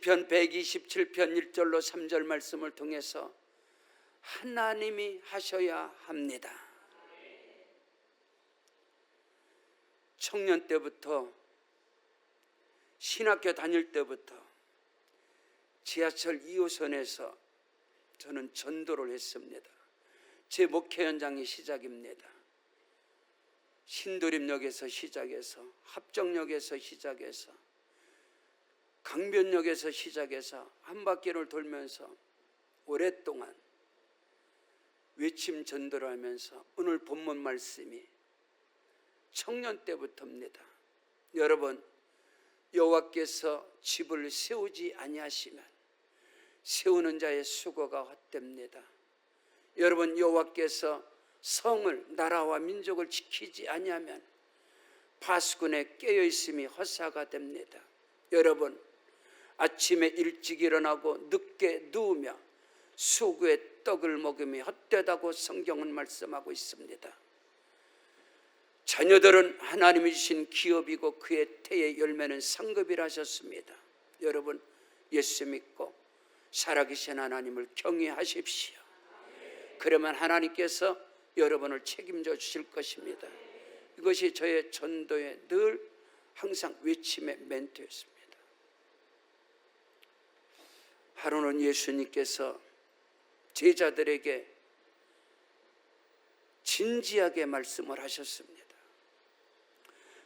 시편 127편 1절로 3절 말씀을 통해서 하나님이 하셔야 합니다. 청년 때부터 신학교 다닐 때부터 지하철 2호선에서 저는 전도를 했습니다. 제 목회 현장이 시작입니다. 신도림역에서 시작해서 합정역에서 시작해서 강변역에서 시작해서 한 바퀴를 돌면서 오랫동안 외침 전도를 하면서 오늘 본문 말씀이 청년 때부터입니다. 여러분, 여호와께서 집을 세우지 아니하시면 세우는 자의 수고가 헛됩니다. 여러분, 여호와께서 성을, 나라와 민족을 지키지 아니하면 파수꾼에 깨어있음이 헛사가 됩니다. 여러분, 아침에 일찍 일어나고 늦게 누우며 수구의 떡을 먹음이 헛되다고 성경은 말씀하고 있습니다. 자녀들은 하나님이 주신 기업이고 그의 태의 열매는 상급이라 하셨습니다. 여러분, 예수 믿고 살아계신 하나님을 경외하십시오. 그러면 하나님께서 여러분을 책임져 주실 것입니다. 이것이 저의 전도의 늘 항상 외침의 멘트였습니다. 하루는 예수님께서 제자들에게 진지하게 말씀을 하셨습니다.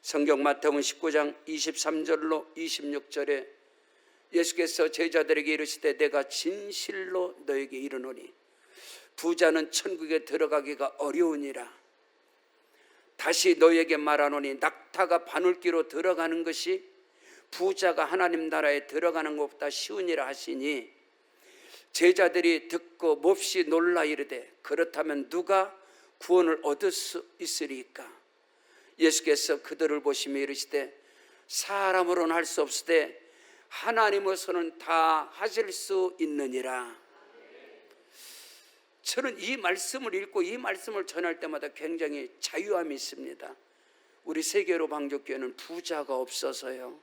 성경 마태복음 19장 23절로 26절에 예수께서 제자들에게 이르시되 내가 진실로 너에게 이르노니 부자는 천국에 들어가기가 어려우니라. 다시 너에게 말하노니 낙타가 바늘귀로 들어가는 것이 부자가 하나님 나라에 들어가는 것보다 쉬우니라 하시니 제자들이 듣고 몹시 놀라 이르되 그렇다면 누가 구원을 얻을 수 있으리까? 예수께서 그들을 보시며 이르시되 사람으로는 할 수 없으되 하나님으로서는 다 하실 수 있느니라. 저는 이 말씀을 읽고 이 말씀을 전할 때마다 굉장히 자유함이 있습니다. 우리 세계로 방족교회는 부자가 없어서요.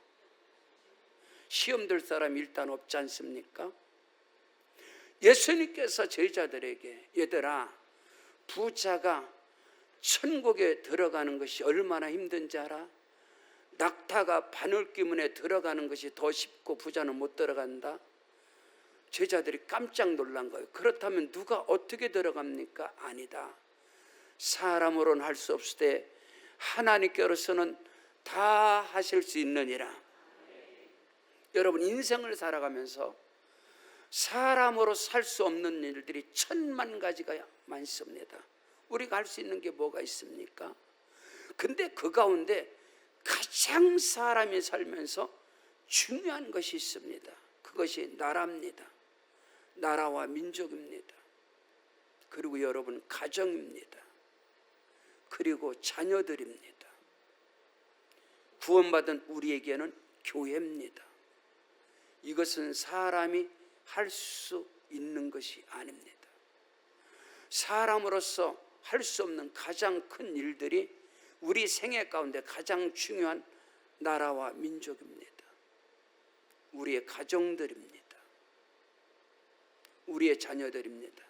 시험 들 사람이 일단 없지 않습니까? 예수님께서 제자들에게 얘들아, 부자가 천국에 들어가는 것이 얼마나 힘든지 알아? 낙타가 바늘귀 문에 들어가는 것이 더 쉽고 부자는 못 들어간다. 제자들이 깜짝 놀란 거예요. 그렇다면 누가 어떻게 들어갑니까? 아니다. 사람으로는 할 수 없으되 하나님께로서는 다 하실 수 있느니라. 여러분, 인생을 살아가면서 사람으로 살 수 없는 일들이 천만 가지가 많습니다. 우리가 할 수 있는 게 뭐가 있습니까? 근데 그 가운데 가장 사람이 살면서 중요한 것이 있습니다. 그것이 나라입니다. 나라와 민족입니다. 그리고 여러분, 가정입니다. 그리고 자녀들입니다. 구원받은 우리에게는 교회입니다. 이것은 사람이 할 수 있는 것이 아닙니다. 사람으로서 할 수 없는 가장 큰 일들이 우리 생애 가운데 가장 중요한 나라와 민족입니다. 우리의 가정들입니다. 우리의 자녀들입니다.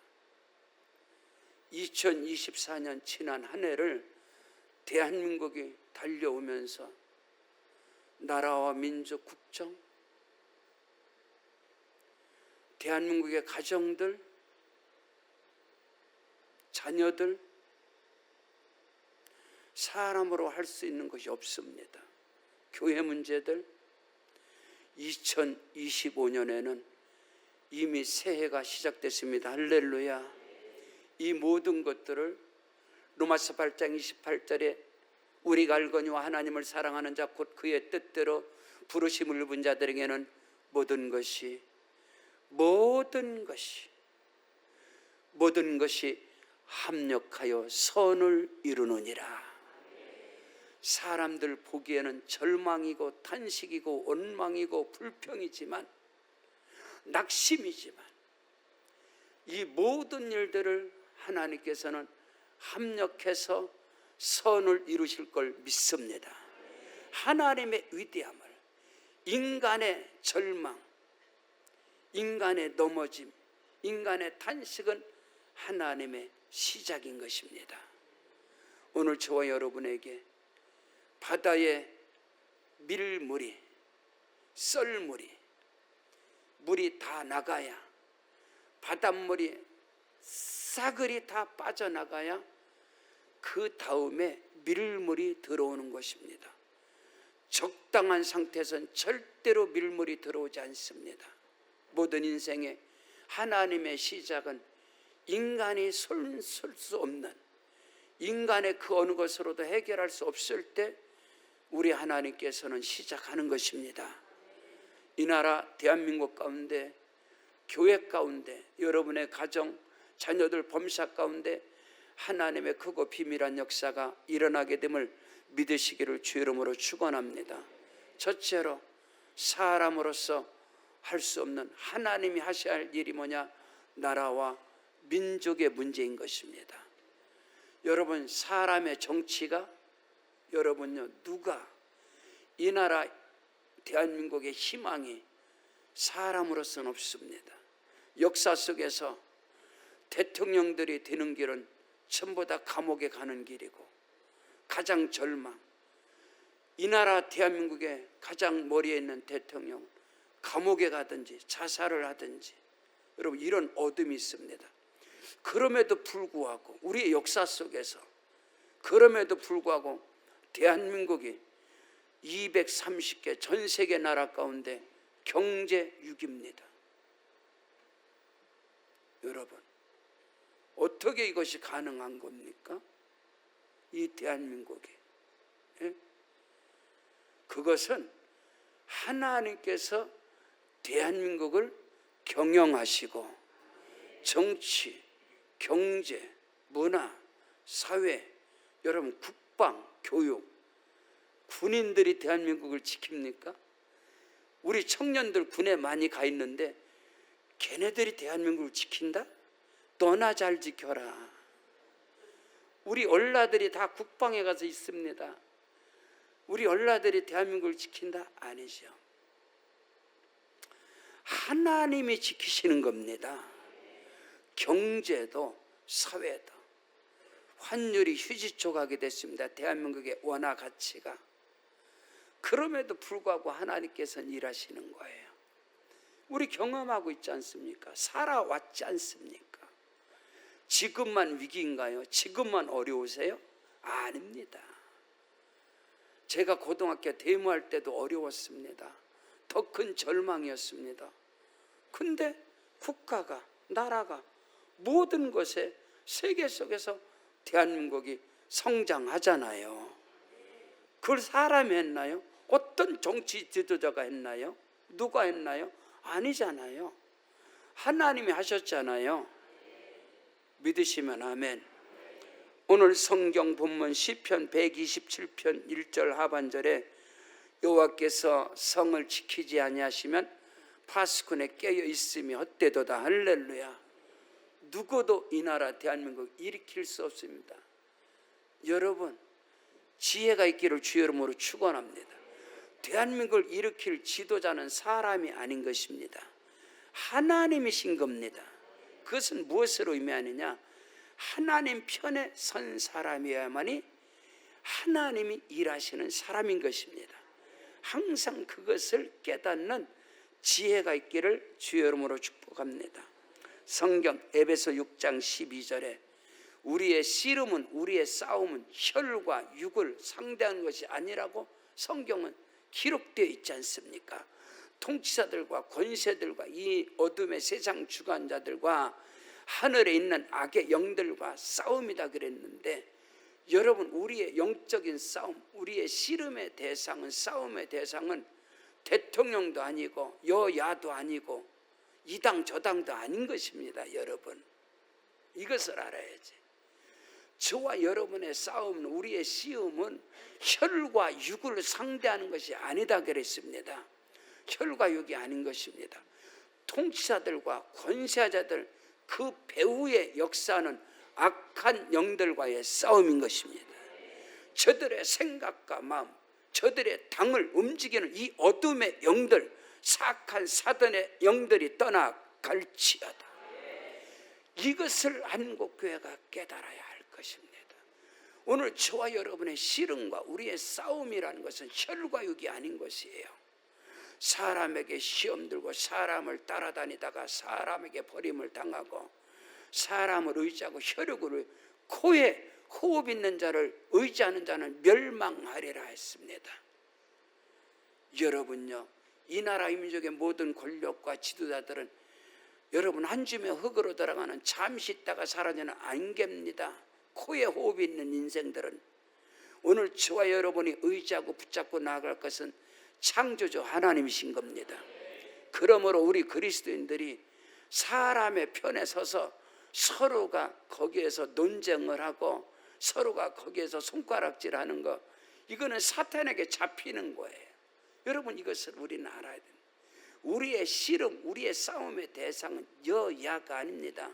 2024년 지난 한 해를 대한민국이 달려오면서 나라와 민족 국정, 대한민국의 가정들, 자녀들, 사람으로 할 수 있는 것이 없습니다. 교회 문제들, 2025년에는 이미 새해가 시작됐습니다. 할렐루야. 이 모든 것들을 로마서 8장 28절에 우리가 알거니와 하나님을 사랑하는 자 곧 그의 뜻대로 부르심을 입은 자들에게는 모든 것이 합력하여 선을 이루느니라. 사람들 보기에는 절망이고 탄식이고 원망이고 불평이지만, 낙심이지만, 이 모든 일들을 하나님께서는 합력해서 선을 이루실 걸 믿습니다. 하나님의 위대함을, 인간의 절망, 인간의 넘어짐, 인간의 탄식은 하나님의 시작인 것입니다. 오늘 저와 여러분에게 바다에 밀물이, 썰물이, 물이 다 나가야, 바닷물이 싸그리 다 빠져나가야 그 다음에 밀물이 들어오는 것입니다. 적당한 상태에서는 절대로 밀물이 들어오지 않습니다. 모든 인생의 하나님의 시작은 인간이 손쓸 수 없는, 인간의 그 어느 것으로도 해결할 수 없을 때 우리 하나님께서는 시작하는 것입니다. 이 나라 대한민국 가운데, 교회 가운데, 여러분의 가정, 자녀들 범사 가운데 하나님의 크고 비밀한 역사가 일어나게 됨을 믿으시기를 주 이름으로 축원합니다. 첫째로, 사람으로서 할 수 없는 하나님이 하셔야 할 일이 뭐냐? 나라와 민족의 문제인 것입니다. 여러분, 사람의 정치가, 여러분요, 누가 이 나라 대한민국의 희망이 사람으로서는 없습니다. 역사 속에서 대통령들이 되는 길은 전부 다 감옥에 가는 길이고, 가장 절망, 이 나라 대한민국의 가장 머리에 있는 대통령 감옥에 가든지 자살을 하든지, 여러분, 이런 어둠이 있습니다. 그럼에도 불구하고 우리의 역사 속에서, 그럼에도 불구하고 대한민국이 230개 전 세계 나라 가운데 경제 6위입니다. 여러분, 어떻게 이것이 가능한 겁니까? 이 대한민국이. 예? 그것은 하나님께서 대한민국을 경영하시고, 정치, 경제, 문화, 사회, 여러분, 국방, 교육, 군인들이 대한민국을 지킵니까? 우리 청년들 군에 많이 가 있는데 걔네들이 대한민국을 지킨다? 너나 잘 지켜라. 우리 얼라들이 다 국방에 가서 있습니다. 우리 얼라들이 대한민국을 지킨다? 아니죠. 하나님이 지키시는 겁니다. 경제도 사회도. 환율이 휴지초 가게 됐습니다. 대한민국의 원화 가치가. 그럼에도 불구하고 하나님께서는 일하시는 거예요. 우리 경험하고 있지 않습니까? 살아왔지 않습니까? 지금만 위기인가요? 지금만 어려우세요? 아닙니다. 제가 고등학교 대무할 때도 어려웠습니다. 더 큰 절망이었습니다. 근데 국가가, 나라가, 모든 것에 세계 속에서 대한민국이 성장하잖아요. 그걸 사람이 했나요? 어떤 정치 지도자가 했나요? 누가 했나요? 아니잖아요. 하나님이 하셨잖아요. 믿으시면 아멘. 오늘 성경 본문 시편 127편 1절 하반절에 여호와께서 성을 지키지 아니하시면 파수꾼에 깨어 있음이 헛되도다. 할렐루야. 누구도 이 나라 대한민국 일으킬 수 없습니다. 여러분, 지혜가 있기를 주 이름으로 축원합니다. 대한민국을 일으킬 지도자는 사람이 아닌 것입니다. 하나님이신 겁니다. 그것은 무엇으로 의미하느냐? 하나님 편에 선 사람이어야만이 하나님이 일하시는 사람인 것입니다. 항상 그것을 깨닫는 지혜가 있기를 주의 이름으로 축복합니다. 성경 에베소 6장 12절에 우리의 씨름은, 우리의 싸움은 혈과 육을 상대하는 것이 아니라고 성경은 기록되어 있지 않습니까? 통치자들과 권세들과 이 어둠의 세상 주관자들과 하늘에 있는 악의 영들과 싸움이다 그랬는데, 여러분, 우리의 영적인 싸움, 우리의 씨름의 대상은, 싸움의 대상은 대통령도 아니고 여야도 아니고 이 당 저 당도 아닌 것입니다. 여러분, 이것을 알아야지. 저와 여러분의 싸움은, 우리의 시험은 혈과 육을 상대하는 것이 아니다 그랬습니다. 혈과 육이 아닌 것입니다. 통치자들과 권세자들, 그 배후의 역사는 악한 영들과의 싸움인 것입니다. 저들의 생각과 마음, 저들의 당을 움직이는 이 어둠의 영들, 사악한 사단의 영들이 떠나갈지어다. 이것을 한국교회가 깨달아야 할 것입니다. 오늘 저와 여러분의 씨름과 우리의 싸움이라는 것은 혈과 육이 아닌 것이에요. 사람에게 시험 들고 사람을 따라다니다가 사람에게 버림을 당하고 사람을 의지하고 혈육으로 코에 호흡 있는 자를 의지하는 자는 멸망하리라 했습니다. 여러분요, 이 나라 이 민족의 모든 권력과 지도자들은 여러분 한 줌의 흙으로 들어가는 잠시 있다가 사라지는 안개입니다. 코에 호흡이 있는 인생들은 오늘 저와 여러분이 의지하고 붙잡고 나아갈 것은 창조주 하나님이신 겁니다. 그러므로 우리 그리스도인들이 사람의 편에 서서 서로가 거기에서 논쟁을 하고 서로가 거기에서 손가락질하는 거, 이거는 사탄에게 잡히는 거예요. 여러분, 이것을 우리는 알아야 됩니다. 우리의 씨름, 우리의 싸움의 대상은 여야가 아닙니다.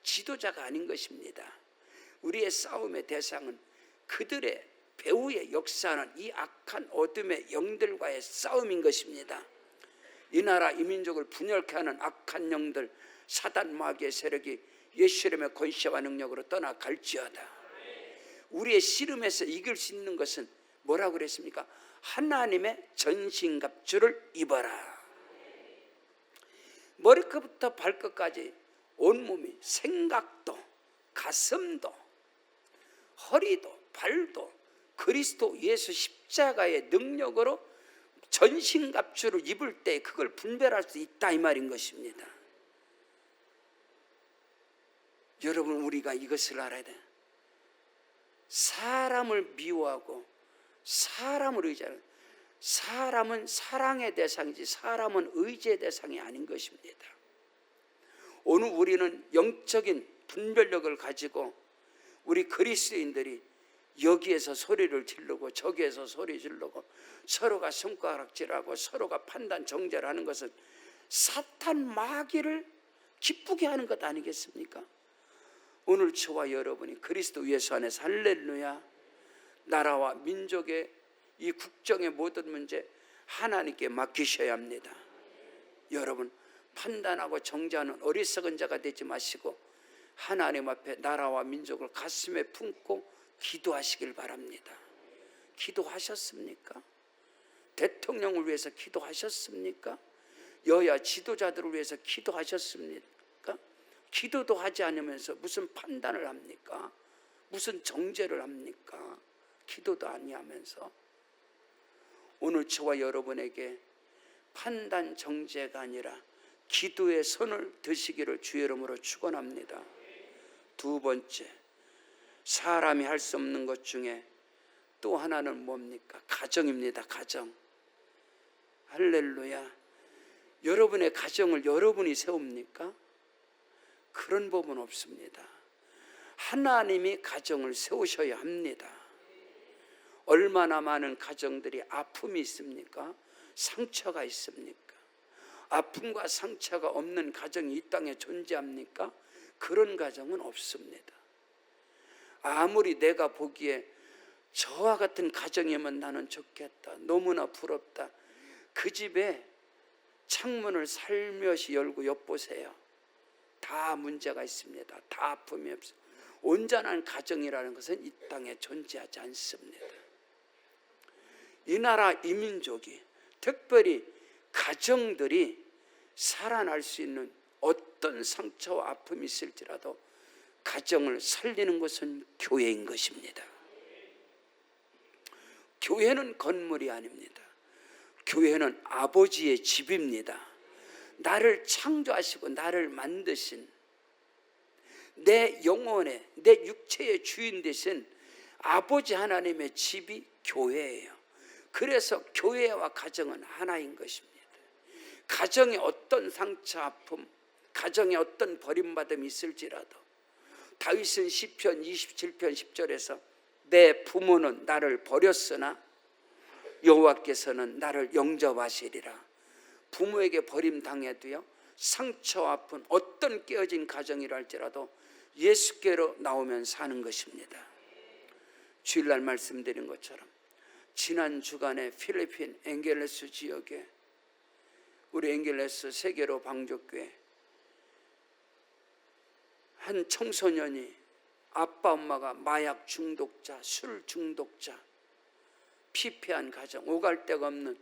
지도자가 아닌 것입니다. 우리의 싸움의 대상은 그들의 배후의 역사는 이 악한 어둠의 영들과의 싸움인 것입니다. 이 나라 이 민족을 분열케 하는 악한 영들, 사단 마귀의 세력이 예수님의 권세와 능력으로 떠나갈지어다. 우리의 씨름에서 이길 수 있는 것은 뭐라고 그랬습니까? 하나님의 전신갑주를 입어라. 머리끝부터 발끝까지 온몸이, 생각도, 가슴도, 허리도, 발도 그리스도 예수 십자가의 능력으로 전신갑주를 입을 때 그걸 분별할 수 있다, 이 말인 것입니다. 여러분, 우리가 이것을 알아야 돼요. 사람을 미워하고 사람을 의지하는, 사람은 사랑의 대상이지 사람은 의지의 대상이 아닌 것입니다. 오늘 우리는 영적인 분별력을 가지고 우리 그리스도인들이 여기에서 소리를 지르고 저기에서 소리 지르고 서로가 손가락질하고 서로가 판단 정죄하는 것은 사탄 마귀를 기쁘게 하는 것 아니겠습니까? 오늘 저와 여러분이 그리스도 예수 안에서 할렐루야, 나라와 민족의 이 국정의 모든 문제 하나님께 맡기셔야 합니다. 여러분, 판단하고 정죄하는 어리석은 자가 되지 마시고 하나님 앞에 나라와 민족을 가슴에 품고 기도하시길 바랍니다. 기도하셨습니까? 대통령을 위해서 기도하셨습니까? 여야 지도자들을 위해서 기도하셨습니까? 기도도 하지 않으면서 무슨 판단을 합니까? 무슨 정죄를 합니까? 기도도 아니하면서. 오늘 저와 여러분에게 판단 정죄가 아니라 기도의 손을 드시기를 주의 이름으로 축원합니다. 두 번째, 사람이 할 수 없는 것 중에 또 하나는 뭡니까? 가정입니다. 가정. 할렐루야. 여러분의 가정을 여러분이 세웁니까? 그런 법은 없습니다. 하나님이 가정을 세우셔야 합니다. 얼마나 많은 가정들이 아픔이 있습니까? 상처가 있습니까? 아픔과 상처가 없는 가정이 이 땅에 존재합니까? 그런 가정은 없습니다. 아무리 내가 보기에 저와 같은 가정이면 나는 좋겠다, 너무나 부럽다, 그 집에 창문을 살며시 열고 엿보세요. 다 문제가 있습니다. 다 아픔이 없어. 온전한 가정이라는 것은 이 땅에 존재하지 않습니다. 이 나라 이 민족이, 특별히 가정들이 살아날 수 있는 어떤 상처와 아픔이 있을지라도 가정을 살리는 것은 교회인 것입니다. 교회는 건물이 아닙니다. 교회는 아버지의 집입니다. 나를 창조하시고 나를 만드신, 내 영혼의, 내 육체의 주인 되신 아버지 하나님의 집이 교회예요. 그래서 교회와 가정은 하나인 것입니다. 가정에 어떤 상처, 아픔, 가정에 어떤 버림받음이 있을지라도 다윗은 시편 27편 10절에서 내 부모는 나를 버렸으나 여호와께서는 나를 영접하시리라. 부모에게 버림당해도요, 상처, 아픈 어떤 깨어진 가정이라 할지라도 예수께로 나오면 사는 것입니다. 주일날 말씀드린 것처럼 지난 주간에 필리핀 엥겔레스 지역에 우리 엥겔레스 세계로 방족교회 한 청소년이 아빠 엄마가 마약 중독자, 술 중독자, 피폐한 가정, 오갈 데가 없는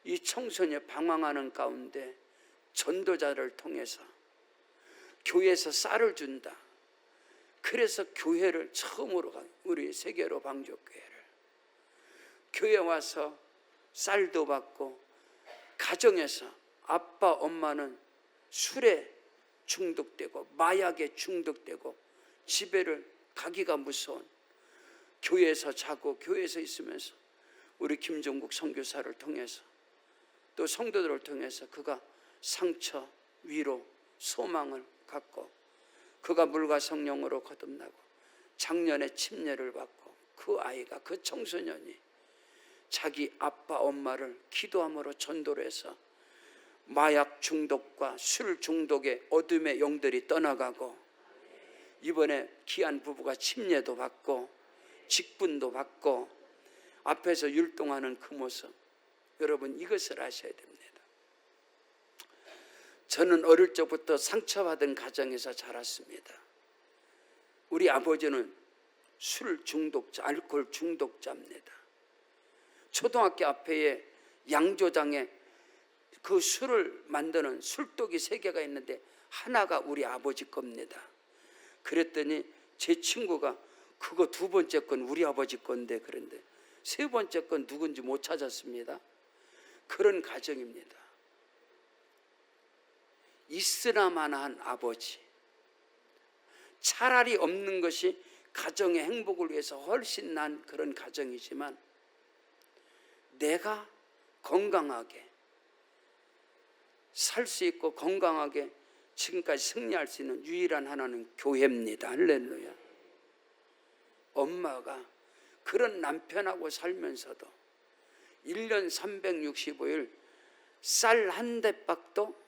이 청소년이 방황하는 가운데 전도자를 통해서 교회에서 쌀을 준다. 그래서 교회를 처음으로 간 우리 세계로 방족교회를 교회 와서 쌀도 받고, 가정에서 아빠 엄마는 술에 중독되고 마약에 중독되고 집에를 가기가 무서운, 교회에서 자고 교회에서 있으면서 우리 김종국 선교사를 통해서 또 성도들을 통해서 그가 상처, 위로, 소망을 갖고 그가 물과 성령으로 거듭나고 작년에 침례를 받고 그 아이가, 그 청소년이 자기 아빠 엄마를 기도함으로 전도를 해서 마약 중독과 술 중독의 어둠의 영들이 떠나가고 이번에 귀한 부부가 침례도 받고 직분도 받고 앞에서 율동하는 그 모습, 여러분 이것을 아셔야 됩니다. 저는 어릴 적부터 상처받은 가정에서 자랐습니다. 우리 아버지는 술 중독자, 알코올 중독자입니다. 초등학교 앞에 양조장에 그 술을 만드는 술독이 3개가 있는데 하나가 우리 아버지 겁니다. 그랬더니 제 친구가 그거 2번째 건 우리 아버지 건데, 그런데 3번째 건 누군지 못 찾았습니다. 그런 가정입니다. 있으나마나한 아버지, 차라리 없는 것이 가정의 행복을 위해서 훨씬 난 그런 가정이지만 내가 건강하게 살 수 있고 건강하게 지금까지 승리할 수 있는 유일한 하나는 교회입니다. 할렐루야. 엄마가 그런 남편하고 살면서도 1년 365일 쌀 한 대박도,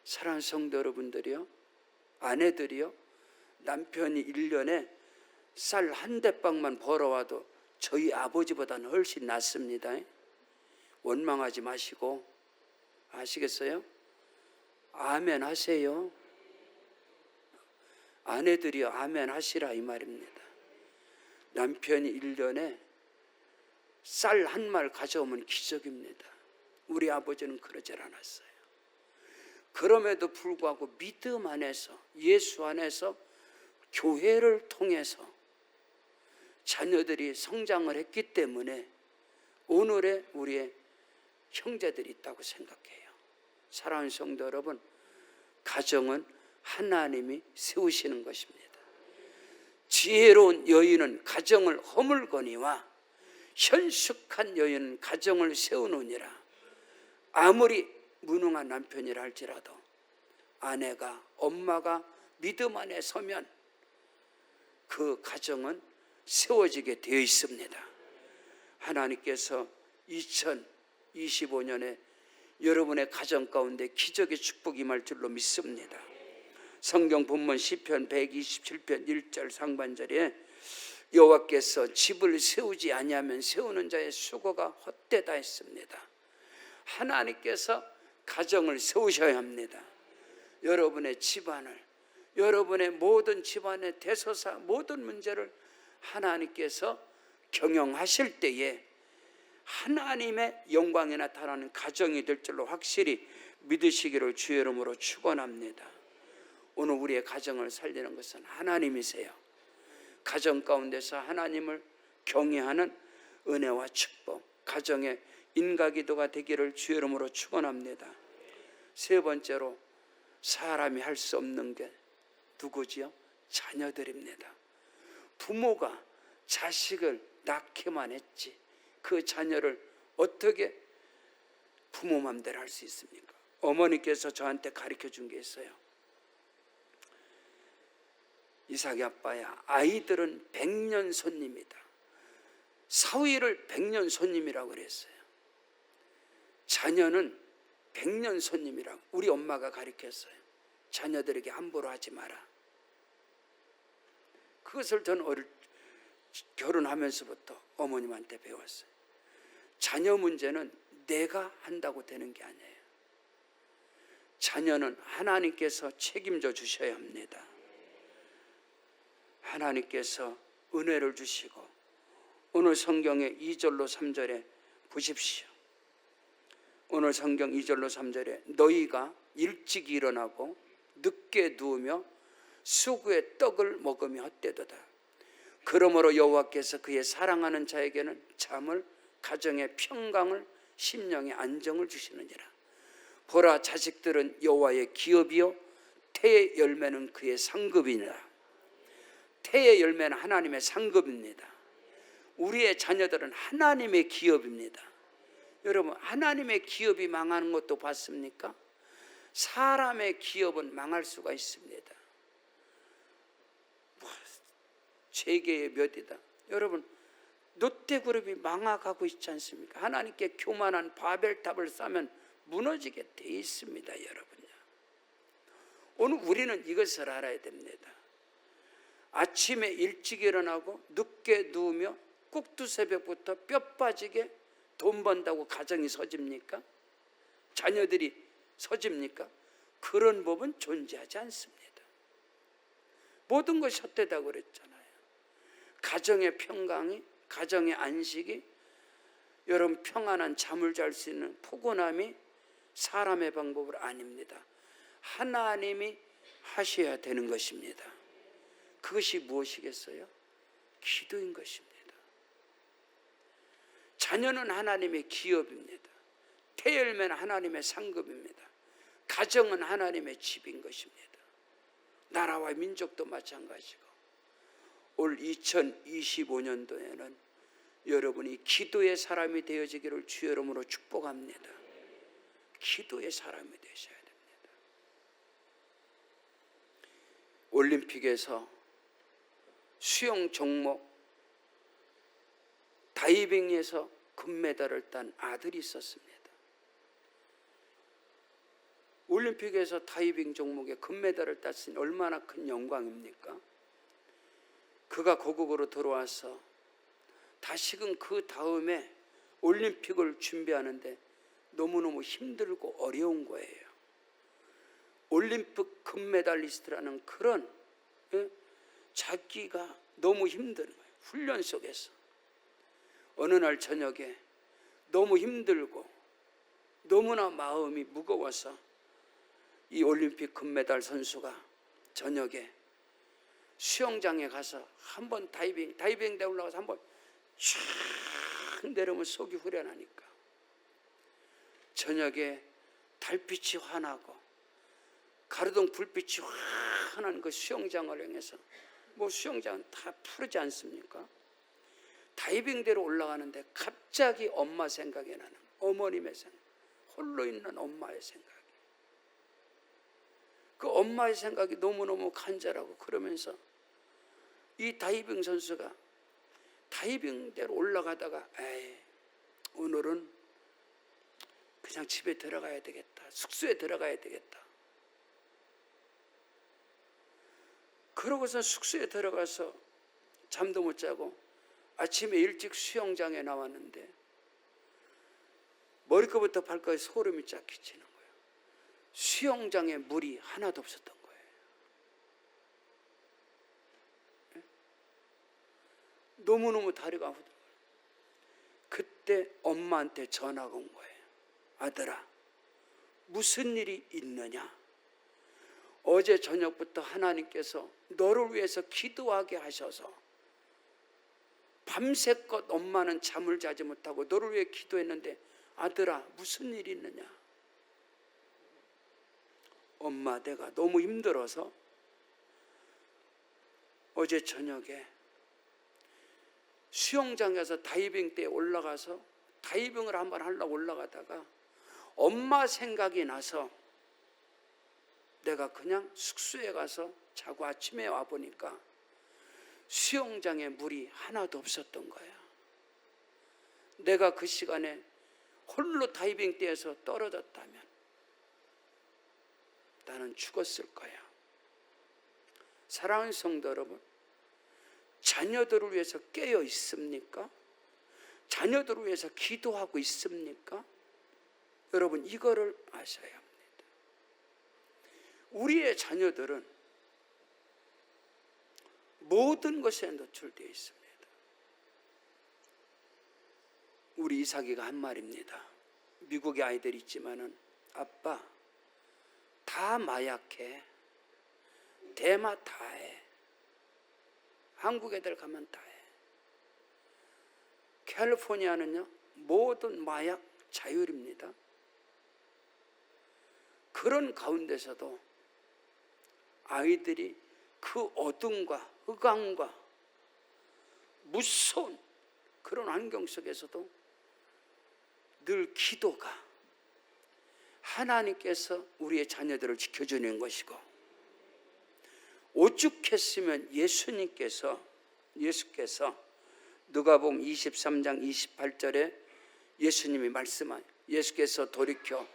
사랑하는 성도 여러분들이요, 아내들이요, 남편이 1년에 쌀 한 대박만 벌어와도 저희 아버지보다는 훨씬 낫습니다. 원망하지 마시고, 아시겠어요? 아멘 하세요. 아내들이요, 아멘 하시라 이 말입니다. 남편이 1년에 쌀 한 말 가져오면 기적입니다. 우리 아버지는 그러질 않았어요. 그럼에도 불구하고 믿음 안에서, 예수 안에서, 교회를 통해서 자녀들이 성장을 했기 때문에 오늘의 우리의 형제들이 있다고 생각해요. 사랑하는 성도 여러분, 가정은 하나님이 세우시는 것입니다. 지혜로운 여인은 가정을 허물거니와 현숙한 여인은 가정을 세우느니라. 아무리 무능한 남편이라 할지라도 아내가, 엄마가 믿음 안에 서면 그 가정은 세워지게 되어 있습니다. 하나님께서 2025년에 여러분의 가정 가운데 기적의 축복이 임할 줄로 믿습니다. 성경 본문 시편 127편 1절 상반절에 여호와께서 집을 세우지 아니하면 세우는 자의 수고가 헛되다 했습니다. 하나님께서 가정을 세우셔야 합니다. 여러분의 집안을, 여러분의 모든 집안의 대소사, 모든 문제를 하나님께서 경영하실 때에 하나님의 영광이 나타나는 가정이 될 줄로 확실히 믿으시기를 주의 이름으로 축원합니다. 오늘 우리의 가정을 살리는 것은 하나님이세요. 가정 가운데서 하나님을 경외하는 은혜와 축복, 가정의 인가기도가 되기를 주의 이름으로 축원합니다. 3번째로, 사람이 할 수 없는 게 누구지요? 자녀들입니다. 부모가 자식을 낳기만 했지 그 자녀를 어떻게 부모 맘대로 할 수 있습니까? 어머니께서 저한테 가르쳐 준 게 있어요. 이삭이 아빠야, 아이들은 백년 손님이다. 사위를 백년 손님이라고 그랬어요. 자녀는 백년 손님이라고 우리 엄마가 가르쳤어요. 자녀들에게 함부로 하지 마라. 그것을 저는 결혼하면서부터 어머님한테 배웠어요. 자녀 문제는 내가 한다고 되는 게 아니에요. 자녀는 하나님께서 책임져 주셔야 합니다. 하나님께서 은혜를 주시고 오늘 성경의 2절로 3절에 보십시오. 오늘 성경 2절로 3절에 너희가 일찍 일어나고 늦게 누우며 수구의 떡을 먹으며 헛되도다. 그러므로 여호와께서 그의 사랑하는 자에게는 잠을, 가정의 평강을, 심령의 안정을 주시느니라. 보라, 자식들은 여호와의 기업이요 태의 열매는 그의 상급이니라. 태의 열매는 하나님의 상급입니다. 우리의 자녀들은 하나님의 기업입니다. 여러분, 하나님의 기업이 망하는 것도 봤습니까? 사람의 기업은 망할 수가 있습니다. 세계의 몇이다. 여러분, 롯데그룹이 망해가고 있지 않습니까? 하나님께 교만한 바벨탑을 쌓으면 무너지게 돼 있습니다, 여러분요. 오늘 우리는 이것을 알아야 됩니다. 아침에 일찍 일어나고 늦게 누우며 꼭두새벽부터 뼈 빠지게 돈 번다고 가정이 서집니까? 자녀들이 서집니까? 그런 법은 존재하지 않습니다. 모든 것이 헛되다고 그랬잖아요. 가정의 평강이, 가정의 안식이, 여러분 평안한 잠을 잘 수 있는 포근함이 사람의 방법은 아닙니다. 하나님이 하셔야 되는 것입니다. 그것이 무엇이겠어요? 기도인 것입니다. 자녀는 하나님의 기업입니다. 태열매는 하나님의 상급입니다. 가정은 하나님의 집인 것입니다. 나라와 민족도 마찬가지고 올 2025년도에는 여러분이 기도의 사람이 되어지기를 주의 이름으로 축복합니다. 기도의 사람이 되셔야 됩니다. 올림픽에서 수영 종목 다이빙에서 금메달을 딴 아들이 있었습니다. 올림픽에서 다이빙 종목에 금메달을 땄으니 얼마나 큰 영광입니까? 그가 고국으로 들어와서 다시금 그 다음에 올림픽을 준비하는데 너무너무 힘들고 어려운 거예요. 올림픽 금메달리스트라는 그런 자기가 너무 힘든 거예요. 훈련 속에서. 어느 날 저녁에 너무 힘들고 너무나 마음이 무거워서 이 올림픽 금메달 선수가 저녁에 수영장에 가서 한번 다이빙대 올라가서 한번 쫙 내려오면 속이 후련하니까 저녁에 달빛이 환하고 가로등 불빛이 환한 그 수영장을 향해서 뭐 수영장은 다 푸르지 않습니까? 다이빙대로 올라가는데 갑자기 엄마 생각이 나는, 어머님의 생각, 홀로 있는 엄마의 생각이, 그 엄마의 생각이 너무너무 간절하고 그러면서 이 다이빙 선수가 다이빙대로 올라가다가 에이, 오늘은 그냥 집에 들어가야 되겠다, 숙소에 들어가야 되겠다. 그러고서 숙소에 들어가서 잠도 못 자고 아침에 일찍 수영장에 나왔는데 머리끝부터 발끝에 소름이 쫙 끼치는 거예요. 수영장에 물이 하나도 없었던 거예요. 너무너무 다리가 아프더라고요. 그때 엄마한테 전화가 온 거예요. 아들아, 무슨 일이 있느냐? 어제 저녁부터 하나님께서 너를 위해서 기도하게 하셔서 밤새껏 엄마는 잠을 자지 못하고 너를 위해 기도했는데 아들아, 무슨 일이 있느냐? 엄마, 내가 너무 힘들어서 어제 저녁에 수영장에서 다이빙대에 올라가서 다이빙을 한번 하려고 올라가다가 엄마 생각이 나서 내가 그냥 숙소에 가서 자고 아침에 와보니까 수영장에 물이 하나도 없었던 거야. 내가 그 시간에 홀로 다이빙대에서 떨어졌다면 나는 죽었을 거야. 사랑하는 성도 여러분, 자녀들을 위해서 깨어 있습니까? 자녀들을 위해서 기도하고 있습니까? 여러분, 이거를 아셔야 합니다. 우리의 자녀들은 모든 것에 노출되어 있습니다. 우리 이삭이가 한 말입니다. 미국에 아이들이 있지만은, 아빠 다 마약해, 대마 다 해, 한국 애들 가면 다 해. 캘리포니아는요 모든 마약 자율입니다. 그런 가운데서도 아이들이 그 어둠과 흑암과 무서운 그런 환경 속에서도 늘 기도가 하나님께서 우리의 자녀들을 지켜주는 것이고, 오죽했으면 예수께서 누가복음 23장 28절에 예수님이 말씀한, 예수께서 돌이켜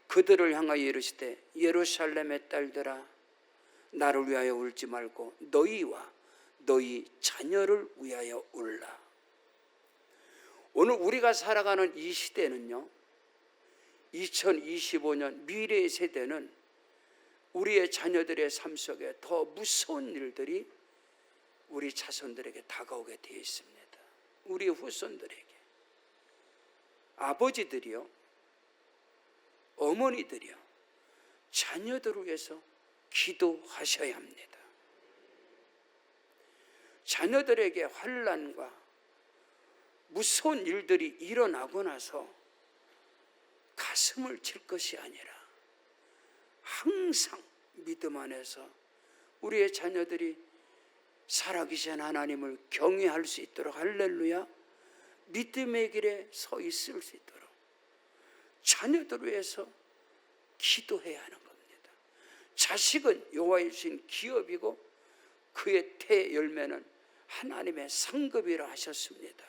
그들을 향하여 이르시되 예루살렘의 딸들아 나를 위하여 울지 말고 너희와 너희 자녀를 위하여 울라. 오늘 우리가 살아가는 이 시대는요, 2025년 미래의 세대는 우리의 자녀들의 삶 속에 더 무서운 일들이 우리 자손들에게 다가오게 되어 있습니다. 우리 후손들에게. 아버지들이요, 어머니들이요, 자녀들을 위해서 기도하셔야 합니다. 자녀들에게 환난과 무서운 일들이 일어나고 나서 가슴을 칠 것이 아니라 항상 믿음 안에서 우리의 자녀들이 살아계신 하나님을 경외할 수 있도록, 할렐루야, 믿음의 길에 서 있을 수 있도록 자녀들을 위해서 기도해야 하는 겁니다. 자식은 여호와의 주신 기업이고 그의 태 열매는 하나님의 상급이라 하셨습니다.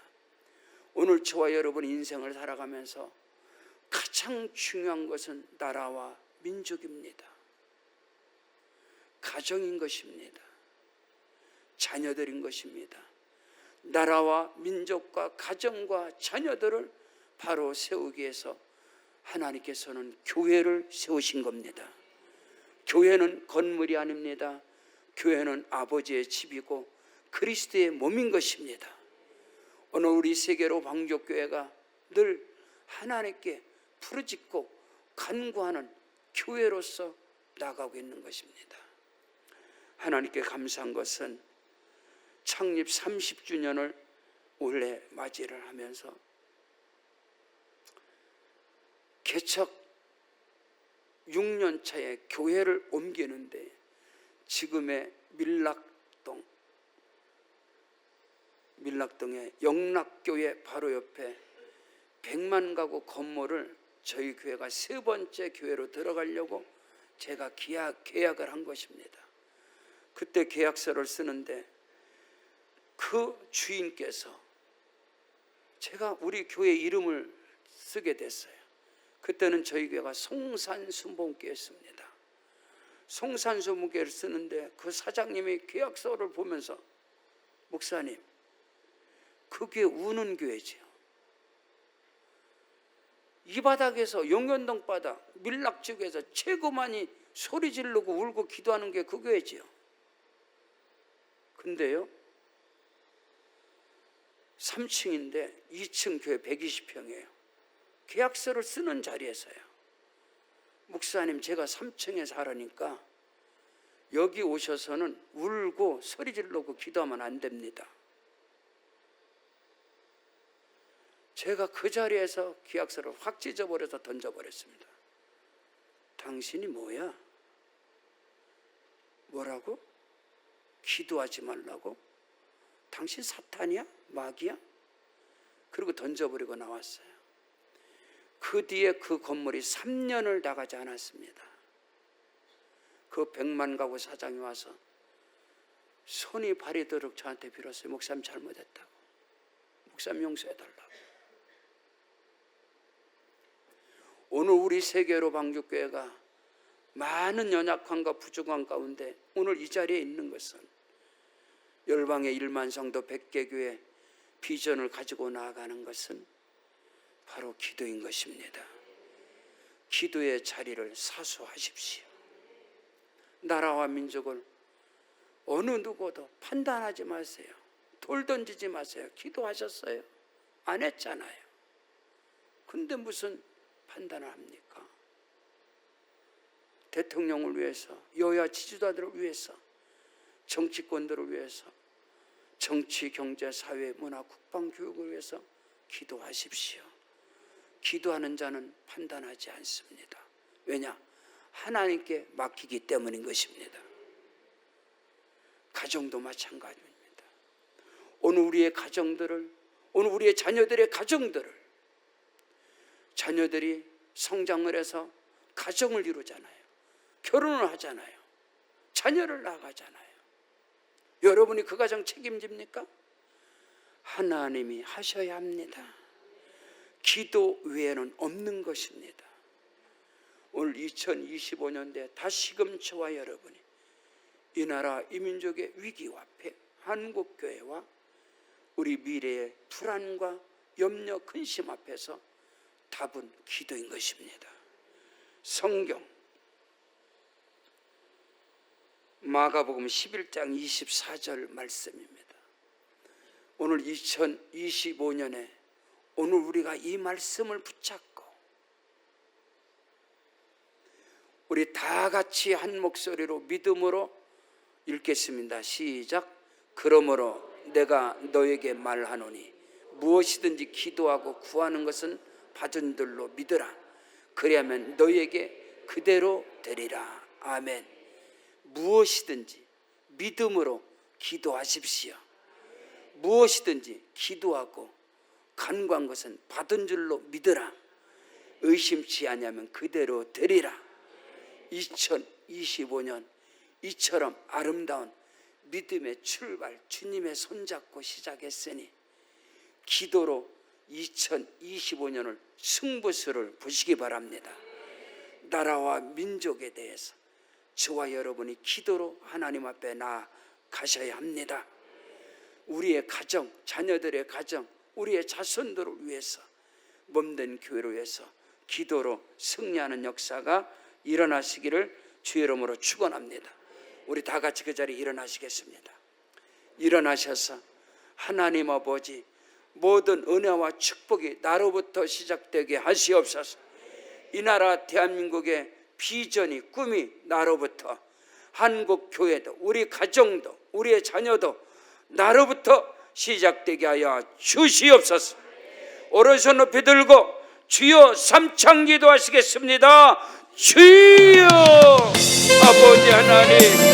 오늘 저와 여러분 인생을 살아가면서 가장 중요한 것은 나라와 민족입니다. 가정인 것입니다. 자녀들인 것입니다. 나라와 민족과 가정과 자녀들을 바로 세우기 위해서 하나님께서는 교회를 세우신 겁니다. 교회는 건물이 아닙니다. 교회는 아버지의 집이고 그리스도의 몸인 것입니다. 오늘 우리 세계로 방족교회가 늘 하나님께 부르짖고 간구하는 교회로서 나가고 있는 것입니다. 하나님께 감사한 것은 창립 30주년을 올해 맞이를 하면서 개척 6년 차에 교회를 옮기는데 지금의 밀락동의 영락교회 바로 옆에 100만 가구 건물을 저희 교회가 세 번째 교회로 들어가려고 제가 계약을 한 것입니다. 그때 계약서를 쓰는데 그 주인께서 제가 우리 교회 이름을 쓰게 됐어요. 그때는 저희 교회가 송산순복음교회였습니다. 송산순복음교회를 쓰는데 그 사장님이 계약서를 보면서 목사님, 그게 우는 교회지요. 이 바닥에서 용현동 바닥 밀락 지구에서 최고 많이 소리 지르고 울고 기도하는 게 그 교회지요. 근데요 3층인데 2층 교회 120평이에요. 계약서를 쓰는 자리에서요, 목사님 제가 3층에 살으니까 여기 오셔서는 울고 소리 지르고 기도하면 안 됩니다. 제가 그 자리에서 계약서를 확 찢어버려서 던져버렸습니다. 당신이 뭐야? 뭐라고? 기도하지 말라고? 당신 사탄이야? 마귀야? 그리고 던져버리고 나왔어요. 그 뒤에 그 건물이 3년을 나가지 않았습니다. 그 100만 가구 사장이 와서 손이 발이도록 저한테 빌었어요. 목사님 잘못했다고, 목사님 용서해달라고. 오늘 우리 세계로 방주교회가 많은 연약함과 부족함 가운데 오늘 이 자리에 있는 것은 열방의 1만 성도 100개 교회 비전을 가지고 나아가는 것은 바로 기도인 것입니다. 기도의 자리를 사수하십시오. 나라와 민족을 어느 누구도 판단하지 마세요. 돌 던지지 마세요. 기도하셨어요? 안 했잖아요. 근데 무슨 판단을 합니까? 대통령을 위해서, 여야 지도자들을 위해서, 정치권들을 위해서, 정치, 경제, 사회, 문화, 국방, 교육을 위해서 기도하십시오. 기도하는 자는 판단하지 않습니다. 왜냐? 하나님께 맡기기 때문인 것입니다. 가정도 마찬가지입니다. 오늘 우리의 가정들을, 오늘 우리의 자녀들의 가정들을, 자녀들이 성장을 해서 가정을 이루잖아요. 결혼을 하잖아요. 자녀를 낳아가잖아요. 여러분이 그 가정 책임집니까? 하나님이 하셔야 합니다. 기도 외에는 없는 것입니다. 오늘 2025년대 다시금 저와 여러분이 이 나라 이 민족의 위기와 앞에 한국교회와 우리 미래의 불안과 염려 근심 앞에서 답은 기도인 것입니다. 성경 마가복음 11장 24절 말씀입니다. 오늘 2025년에 오늘 우리가 이 말씀을 붙잡고 우리 다 같이 한 목소리로 믿음으로 읽겠습니다. 시작. 그러므로 내가 너에게 말하노니 무엇이든지 기도하고 구하는 것은 받은 줄로 믿으라. 그리하면 너에게 그대로 되리라. 아멘. 무엇이든지 믿음으로 기도하십시오. 무엇이든지 기도하고 간구한 것은 받은 줄로 믿으라. 의심치 아니하면 그대로 되리라. 2025년 이처럼 아름다운 믿음의 출발, 주님의 손잡고 시작했으니 기도로 2025년을 승부수를 보시기 바랍니다. 나라와 민족에 대해서 저와 여러분이 기도로 하나님 앞에 나아가셔야 합니다. 우리의 가정, 자녀들의 가정, 우리의 자손들을 위해서, 몸된 교회를 위해서 기도로 승리하는 역사가 일어나시기를 주의 이름으로 축원합니다. 우리 다 같이 그 자리에 일어나시겠습니다. 일어나셔서 하나님 아버지 모든 은혜와 축복이 나로부터 시작되게 하시옵소서. 이 나라 대한민국의 비전이, 꿈이 나로부터, 한국 교회도, 우리 가정도, 우리의 자녀도 나로부터 시작되게 하여 주시옵소서. 오른손 높이 들고 주여 삼창 기도하시겠습니다. 주여 아버지 하나님,